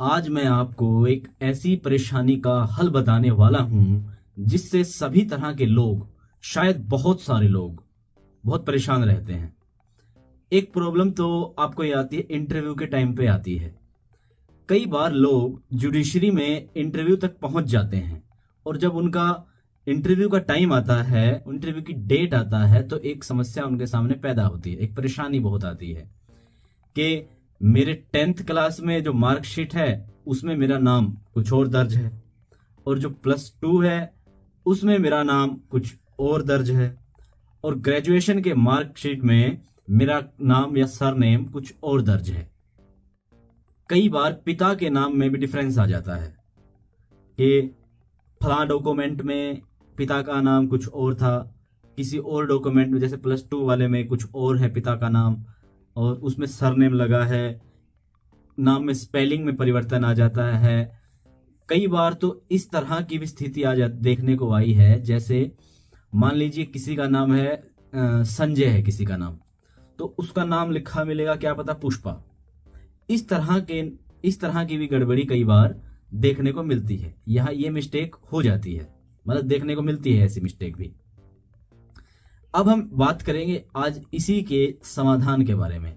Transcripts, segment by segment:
आज मैं आपको एक ऐसी परेशानी का हल बताने वाला हूं जिससे सभी तरह के लोग, शायद बहुत सारे लोग बहुत परेशान रहते हैं। एक प्रॉब्लम तो आपको ये आती है, इंटरव्यू के टाइम पे आती है। कई बार लोग जुडिशरी में इंटरव्यू तक पहुंच जाते हैं और जब उनका इंटरव्यू का टाइम आता है, इंटरव्यू की डेट आता है, तो एक समस्या उनके सामने पैदा होती है, एक परेशानी बहुत आती है कि मेरे 10th क्लास में जो मार्कशीट है उसमें मेरा नाम कुछ और दर्ज है और जो +2 है उसमें मेरा नाम कुछ और दर्ज है और ग्रेजुएशन के मार्कशीट में मेरा नाम या सरनेम कुछ और दर्ज है। कई बार पिता के नाम में भी डिफरेंस आ जाता है कि फलां डॉक्यूमेंट में पिता का नाम कुछ और था, किसी और डॉक्यूमेंट में जैसे +2 वाले में कुछ और है पिता का नाम और उसमें सरनेम लगा है, नाम में स्पेलिंग में परिवर्तन आ जाता है। कई बार तो इस तरह की भी स्थिति देखने को आई है, जैसे मान लीजिए किसी का नाम है संजय है, किसी का नाम, तो उसका नाम लिखा मिलेगा क्या पता पुष्पा। इस तरह की भी गड़बड़ी कई बार देखने को मिलती है। यहाँ ये मिस्टेक हो जाती है, मतलब देखने को मिलती है ऐसी मिस्टेक भी। अब हम बात करेंगे आज इसी के समाधान के बारे में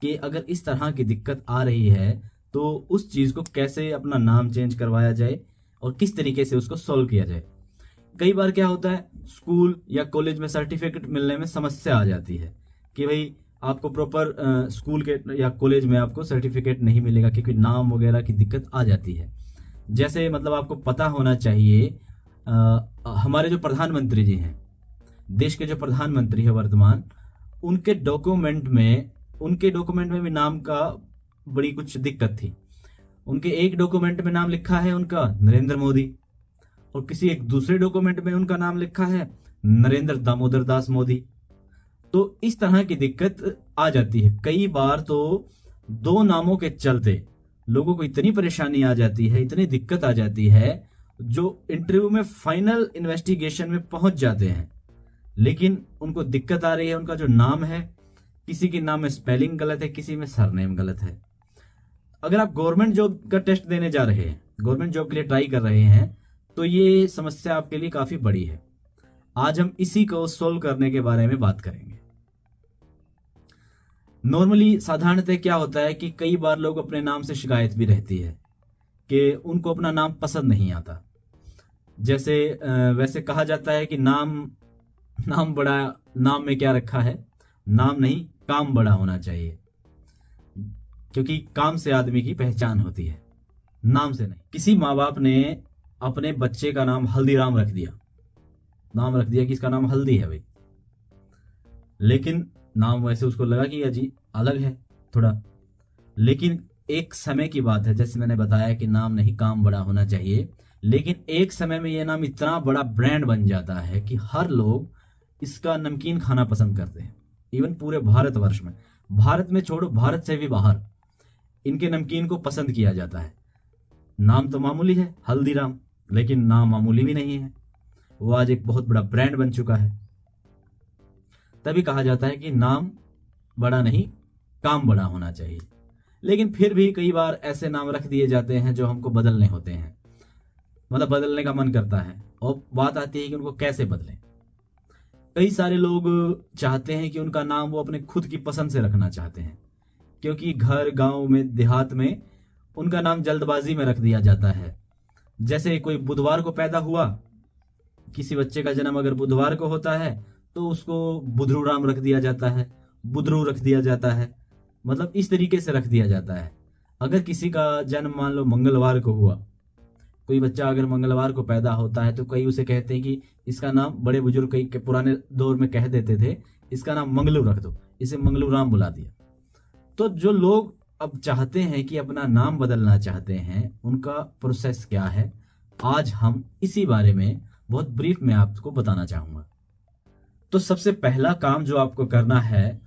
कि अगर इस तरह की दिक्कत आ रही है तो उस चीज को कैसे अपना नाम चेंज करवाया जाए और किस तरीके से उसको सॉल्व किया जाए। कई बार क्या होता है, स्कूल या कॉलेज में सर्टिफिकेट मिलने में समस्या आ जाती है कि भाई आपको प्रॉपर स्कूल के या कॉलेज में आपको सर्टिफिकेट नहीं मिलेगा क्योंकि नाम वगैरह की दिक्कत आ जाती है। जैसे मतलब आपको पता होना चाहिए, हमारे जो प्रधानमंत्री जी हैं, देश के जो प्रधानमंत्री है वर्तमान, उनके डॉक्यूमेंट में भी नाम का बड़ी कुछ दिक्कत थी। उनके एक डॉक्यूमेंट में नाम लिखा है उनका नरेंद्र मोदी और किसी एक दूसरे डॉक्यूमेंट में उनका नाम लिखा है नरेंद्र दामोदर दास मोदी। तो इस तरह की दिक्कत आ जाती है। कई बार तो दो नामों के चलते लोगों को इतनी परेशानी आ जाती है, इतनी दिक्कत आ जाती है, जो इंटरव्यू में फाइनल इन्वेस्टिगेशन में पहुंच जाते हैं लेकिन उनको दिक्कत आ रही है, उनका जो नाम है, किसी के नाम में स्पेलिंग गलत है, किसी में सरनेम गलत है। अगर आप गवर्नमेंट जॉब का टेस्ट देने जा रहे हैं, गवर्नमेंट जॉब के लिए ट्राई कर रहे हैं, तो ये समस्या आपके लिए काफी बड़ी है। आज हम इसी को सोल्व करने के बारे में बात करेंगे। नॉर्मली साधारणतः क्या होता है कि कई बार लोग अपने नाम से शिकायत भी रहती है कि उनको अपना नाम पसंद नहीं आता। जैसे वैसे कहा जाता है कि नाम बड़ा, नाम में क्या रखा है, नाम नहीं काम बड़ा होना चाहिए, क्योंकि काम से आदमी की पहचान होती है, नाम से नहीं। किसी माँ बाप ने अपने बच्चे का नाम हल्दीराम रख दिया, नाम रख दिया कि इसका नाम हल्दी है भाई, लेकिन नाम वैसे उसको लगा कि अजी अलग है थोड़ा। लेकिन एक समय की बात है, जैसे मैंने बताया कि नाम नहीं काम बड़ा होना चाहिए, लेकिन एक समय में यह नाम इतना बड़ा ब्रांड बन जाता है कि हर लोग इसका नमकीन खाना पसंद करते हैं। इवन पूरे भारतवर्ष में, भारत में छोड़ो, भारत से भी बाहर इनके नमकीन को पसंद किया जाता है। नाम तो मामूली है हल्दीराम, लेकिन नाम मामूली भी नहीं है, वो आज एक बहुत बड़ा ब्रांड बन चुका है। तभी कहा जाता है कि नाम बड़ा नहीं काम बड़ा होना चाहिए। लेकिन फिर भी कई बार ऐसे नाम रख दिए जाते हैं जो हमको बदलने होते हैं, मतलब बदलने का मन करता है, और बात आती है कि उनको कैसे बदलें। कई सारे लोग चाहते हैं कि उनका नाम वो अपने खुद की पसंद से रखना चाहते हैं, क्योंकि घर गांव में देहात में उनका नाम जल्दबाजी में रख दिया जाता है। जैसे कोई बुधवार को पैदा हुआ, किसी बच्चे का जन्म अगर बुधवार को होता है तो उसको बुधरू राम रख दिया जाता है, बुधरू रख दिया जाता है, मतलब इस तरीके से रख दिया जाता है। अगर किसी का जन्म मान लो मंगलवार को हुआ, कोई बच्चा अगर मंगलवार को पैदा होता है तो कई उसे कहते हैं कि इसका नाम, बड़े बुजुर्ग कई के पुराने दौर में कह देते थे, इसका नाम मंगलू रख दो, इसे मंगलू राम बुला दिया। तो जो लोग अब चाहते हैं कि अपना नाम बदलना चाहते हैं, उनका प्रोसेस क्या है, आज हम इसी बारे में बहुत ब्रीफ में आपको बताना चाहूंगा। तो सबसे पहला काम जो आपको करना है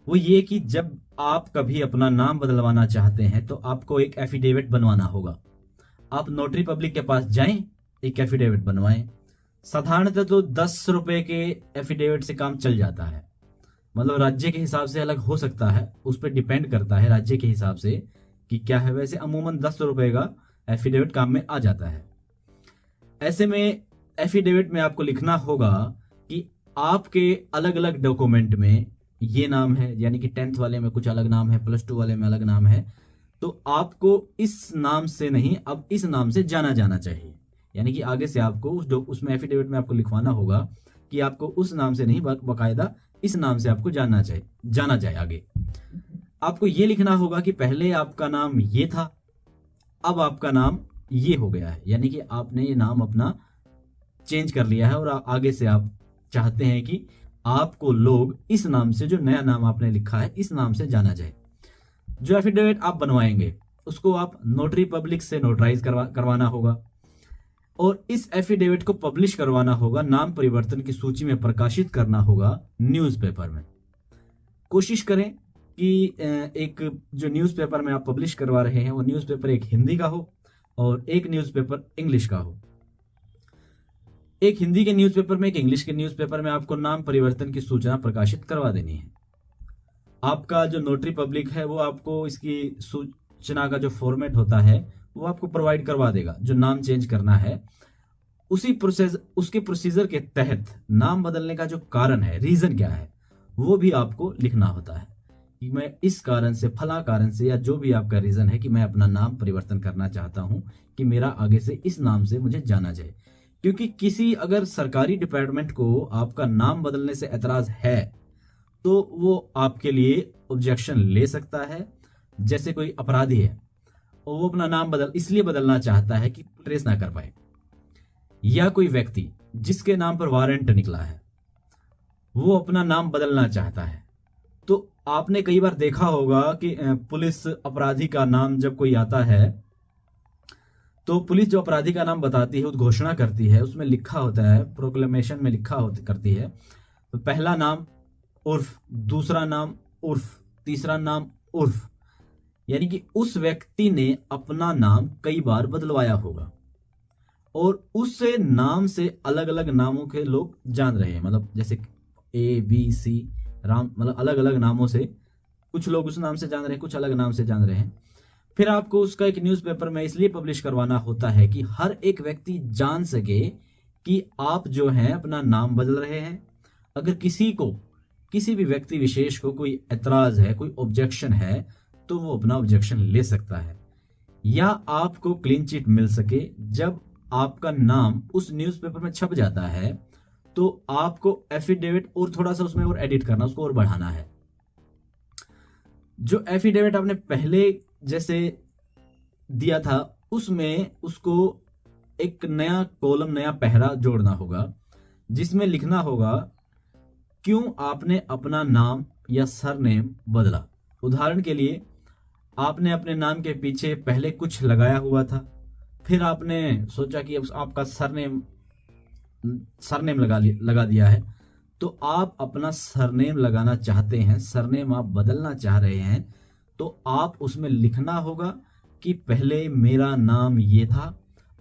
वो ये कि जब आप कभी अपना नाम बदलवाना चाहते हैं तो आपको एक एफिडेविट बनवाना होगा। आप नोटरी पब्लिक के पास जाएं, एक एफिडेविट बनवाएं। साधारणतः तो 10 रुपए के एफिडेविट से काम चल जाता है, मतलब राज्य के हिसाब से अलग हो सकता है, उस पर डिपेंड करता है राज्य के हिसाब से कि क्या है। वैसे अमूमन 10 रुपए का एफिडेविट काम में आ जाता है। ऐसे में एफिडेविट में आपको लिखना होगा कि आपके अलग अलग डॉक्यूमेंट में ये नाम है, यानी कि 10th वाले में कुछ अलग नाम है, +2 वाले में अलग नाम है, तो आपको इस नाम से नहीं अब इस नाम से जाना जाना चाहिए। यानी कि आगे से आपको उसमें एफिडेविट में आपको लिखवाना होगा कि आपको उस नाम से नहीं बकायदा इस नाम से आपको जाना जाए आगे। आपको ये लिखना होगा कि पहले आपका नाम ये था, अब आपका नाम ये हो गया है, यानी कि आपने ये नाम अपना चेंज कर लिया है और आगे से आप चाहते हैं कि आपको लोग इस नाम से, जो नया नाम आपने लिखा है, इस नाम से जाना जाए। जो एफिडेविट आप बनवाएंगे उसको आप नोटरी पब्लिक से नोटराइज करवाना होगा और इस एफिडेविट को पब्लिश करवाना होगा, नाम परिवर्तन की सूची में प्रकाशित करना होगा न्यूज़पेपर में। कोशिश करें कि एक जो न्यूज़पेपर में आप पब्लिश करवा रहे हैं वो न्यूज़पेपर एक हिंदी का हो और एक न्यूज़पेपर इंग्लिश का हो। एक हिंदी के न्यूज़पेपर में, एक इंग्लिश के न्यूज़पेपर में आपको नाम परिवर्तन की सूचना प्रकाशित करवा देनी है। आपका जो नोटरी पब्लिक है वो आपको इसकी सूचना का जो फॉर्मेट होता है वो आपको प्रोवाइड करवा देगा। जो नाम चेंज करना है उसके प्रोसीजर के तहत नाम बदलने का जो कारण है, रीजन क्या है, वो भी आपको लिखना होता है कि मैं इस कारण से, फला कारण से, या जो भी आपका रीजन है कि मैं अपना नाम परिवर्तन करना चाहता हूं कि मेरा आगे से इस नाम से मुझे जाना जाए। क्योंकि किसी अगर सरकारी डिपार्टमेंट को आपका नाम बदलने से एतराज है तो वो आपके लिए ऑब्जेक्शन ले सकता है। जैसे कोई अपराधी है और वो अपना नाम इसलिए बदलना चाहता है कि ट्रेस ना कर पाए, या कोई व्यक्ति जिसके नाम पर वारंट निकला है वो अपना नाम बदलना चाहता है, तो आपने कई बार देखा होगा कि पुलिस अपराधी का नाम जब कोई आता है तो पुलिस जो अपराधी का नाम बताती है, उद्घोषणा करती है, उसमें लिखा होता है, प्रोक्लेमेशन में करती है, तो पहला नाम उर्फ, दूसरा नाम उर्फ, तीसरा नाम उर्फ, यानी कि उस व्यक्ति ने अपना नाम कई बार बदलवाया होगा और उससे नाम से अलग अलग नामों के लोग जान रहे हैं। मतलब जैसे ABC राम, मतलब अलग अलग नामों से कुछ लोग उस नाम से जान रहे हैं, कुछ अलग नाम से जान रहे हैं। फिर आपको उसका एक न्यूज़पेपर में इसलिए पब्लिश करवाना होता है कि हर एक व्यक्ति जान सके कि आप जो हैं अपना नाम बदल रहे हैं। अगर किसी भी व्यक्ति विशेष को कोई एतराज है, कोई ऑब्जेक्शन है, तो वो अपना ऑब्जेक्शन ले सकता है, या आपको क्लीन चिट मिल सके। जब आपका नाम उस न्यूज़पेपर में छप जाता है तो आपको एफिडेविट और थोड़ा सा उसमें और एडिट करना, उसको और बढ़ाना है। जो एफिडेविट आपने पहले जैसे दिया था उसमें उसको एक नया कॉलम, नया पहरा जोड़ना होगा, जिसमें लिखना होगा क्यों आपने अपना नाम या सरनेम बदला। उदाहरण के लिए, आपने अपने नाम के पीछे पहले कुछ लगाया हुआ था, फिर आपने सोचा कि आपका सरनेम लगा दिया है, तो आप अपना सरनेम लगाना चाहते हैं, सरनेम आप बदलना चाह रहे हैं, तो आप उसमें लिखना होगा कि पहले मेरा नाम ये था,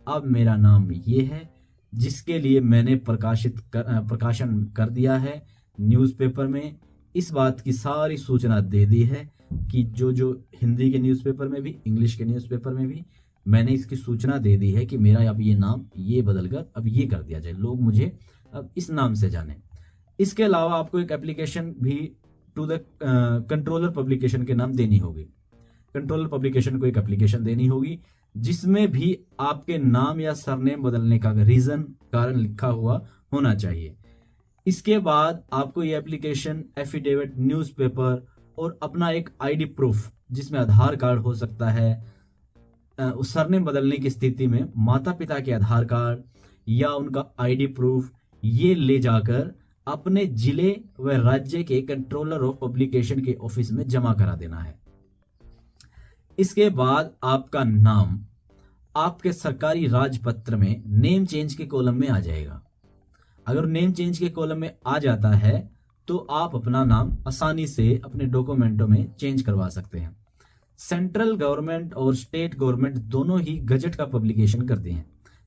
अब मेरा नाम ये है, जिसके लिए मैंने प्रकाशन कर दिया है न्यूज़पेपर में। इस बात की सारी सूचना दे दी है कि जो हिंदी के न्यूज़पेपर में भी, इंग्लिश के न्यूज़पेपर में भी मैंने इसकी सूचना दे दी है कि मेरा अब ये नाम ये बदलकर अब ये कर दिया जाए, लोग मुझे अब इस नाम से जाने। इसके अलावा आपको एक एप्लीकेशन भी टू द कंट्रोलर पब्लिकेशन के नाम देनी होगी। कंट्रोलर पब्लिकेशन को एक एप्लीकेशन देनी होगी जिसमें भी आपके नाम या सरनेम बदलने का रीजन, कारण लिखा हुआ होना चाहिए। इसके बाद आपको ये एप्लीकेशन, एफिडेविट, न्यूज़पेपर और अपना एक आईडी प्रूफ, जिसमें आधार कार्ड हो सकता है, उस सरनेम बदलने की स्थिति में माता पिता के आधार कार्ड या उनका आईडी प्रूफ, ये ले जाकर अपने जिले व राज्य के कंट्रोलर ऑफ पब्लिकेशन के ऑफिस में जमा करा देना है। इसके बाद आपका नाम आपके सरकारी राजपत्र में नेम चेंज के कॉलम में आ जाएगा। अगर नेम चेंज के कॉलम में आ जाता है तो आप अपना नाम आसानी से अपने डॉक्यूमेंटों में चेंज करवा सकते हैं। सेंट्रल गवर्नमेंट और स्टेट गवर्नमेंट दोनों ही गजट का पब्लिकेशन करते हैं,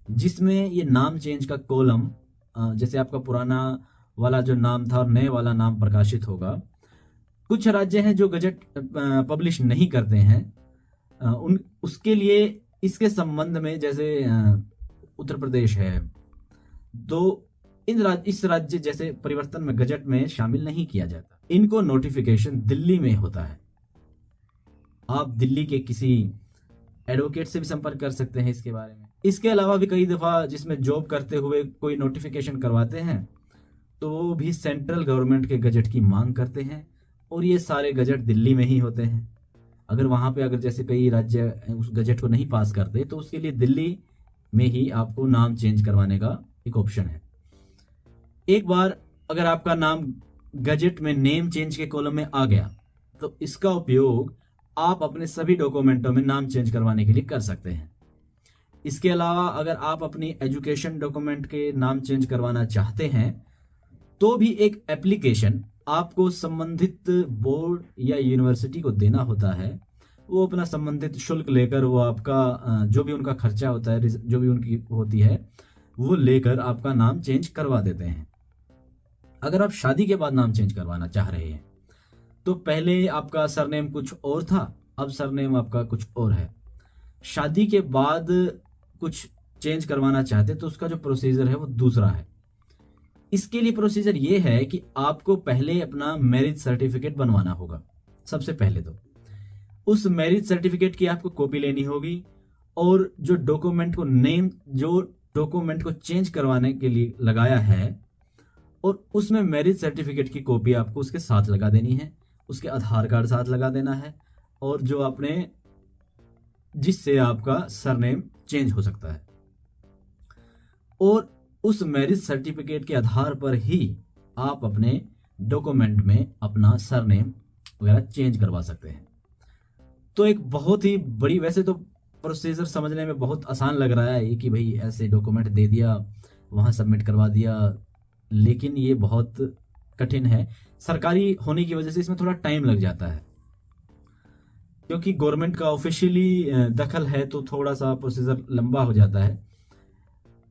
जिसमें ये नाम चेंज का कॉलम, जैसे आपका पुराना वाला जो नाम था और नए वाला नाम प्रकाशित होगा। कुछ राज्य हैं जो गजट पब्लिश नहीं करते हैं, उन उसके लिए इसके संबंध में जैसे उत्तर प्रदेश है, तो इस राज्य जैसे परिवर्तन में गजट में शामिल नहीं किया जाता। इनको नोटिफिकेशन दिल्ली में होता है। आप दिल्ली के किसी एडवोकेट से भी संपर्क कर सकते हैं इसके बारे में। इसके अलावा भी कई दफ़ा जिसमें जॉब करते हुए कोई नोटिफिकेशन करवाते हैं तो वो भी सेंट्रल गवर्नमेंट के गजट की मांग करते हैं, और ये सारे गजट दिल्ली में ही होते हैं। अगर वहाँ पे अगर जैसे कई राज्य उस गजट को नहीं पास करते तो उसके लिए दिल्ली में ही आपको नाम चेंज करवाने का एक ऑप्शन है। एक बार अगर आपका नाम गजट में नेम चेंज के कॉलम में आ गया तो इसका उपयोग आप अपने सभी डॉक्यूमेंटों में नाम चेंज करवाने के लिए कर सकते हैं। इसके अलावा अगर आप अपनी एजुकेशन डॉक्यूमेंट के नाम चेंज करवाना चाहते हैं तो भी एक एप्लीकेशन आपको संबंधित बोर्ड या यूनिवर्सिटी को देना होता है। वो अपना संबंधित शुल्क लेकर वो आपका जो भी उनका खर्चा होता है, जो भी उनकी होती है, वो लेकर आपका नाम चेंज करवा देते हैं। अगर आप शादी के बाद नाम चेंज करवाना चाह रहे हैं तो पहले आपका सरनेम कुछ और था, अब सरनेम आपका कुछ और है। शादी के बाद कुछ चेंज करवाना चाहते तो उसका जो प्रोसीजर है वो दूसरा है। इसके लिए प्रोसीजर ये है कि आपको पहले अपना मैरिज सर्टिफिकेट बनवाना होगा। सबसे पहले तो उस मैरिज सर्टिफिकेट की आपको कॉपी लेनी होगी, और जो डॉक्यूमेंट को चेंज करवाने के लिए लगाया है और उसमें मैरिज सर्टिफिकेट की कॉपी आपको उसके साथ लगा देनी है, उसके आधार कार्ड साथ लगा देना है, और जो आपने जिससे आपका सरनेम चेंज हो सकता है, और उस मैरिज सर्टिफिकेट के आधार पर ही आप अपने डॉक्यूमेंट में अपना सरनेम वगैरह चेंज करवा सकते हैं। तो एक बहुत ही बड़ी, वैसे तो प्रोसीजर समझने में बहुत आसान लग रहा है कि भाई ऐसे डॉक्यूमेंट दे दिया, वहां सबमिट करवा दिया, लेकिन ये बहुत कठिन है। सरकारी होने की वजह से इसमें थोड़ा टाइम लग जाता है, क्योंकि गवर्नमेंट का ऑफिशियली दखल है तो थोड़ा सा प्रोसीजर लंबा हो जाता है।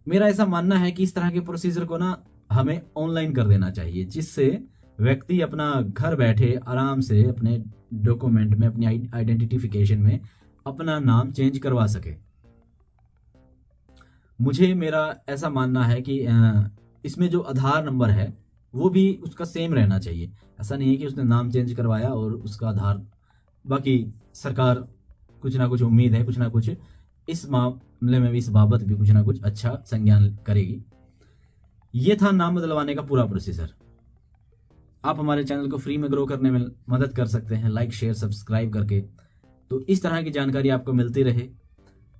मेरा ऐसा मानना है कि इस तरह के प्रोसीजर को ना हमें ऑनलाइन कर देना चाहिए, जिससे व्यक्ति अपना घर बैठे आराम से अपने डॉक्यूमेंट में, अपनी आइडेंटिफिकेशन में अपना नाम चेंज करवा सके। मेरा ऐसा मानना है कि इसमें जो आधार नंबर है वो भी उसका सेम रहना चाहिए। ऐसा नहीं है कि उसने नाम चेंज करवाया और उसका आधार, बाकी सरकार कुछ ना कुछ उम्मीद है, कुछ ना कुछ इस मामले में भी, इस बाबत भी कुछ ना कुछ अच्छा संज्ञान करेगी। ये था नाम बदलवाने का पूरा प्रोसीजर। आप हमारे चैनल को फ्री में ग्रो करने में मदद कर सकते हैं लाइक, शेयर, सब्सक्राइब करके। तो इस तरह की जानकारी आपको मिलती रहे,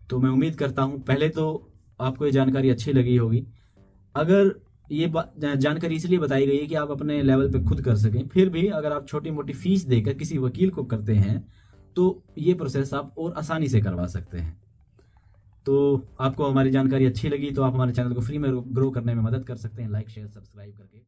तो मैं उम्मीद करता हूं पहले तो आपको ये जानकारी अच्छी लगी होगी। अगर ये जानकारी इसलिए बताई गई है कि आप अपने लेवल पे खुद कर सकें, फिर भी अगर आप छोटी मोटी फीस देकर किसी वकील को करते हैं तो ये प्रोसेस आप और आसानी से करवा सकते हैं। तो आपको हमारी जानकारी अच्छी लगी तो आप हमारे चैनल को फ्री में ग्रो करने में मदद कर सकते हैं लाइक, शेयर, सब्सक्राइब करके।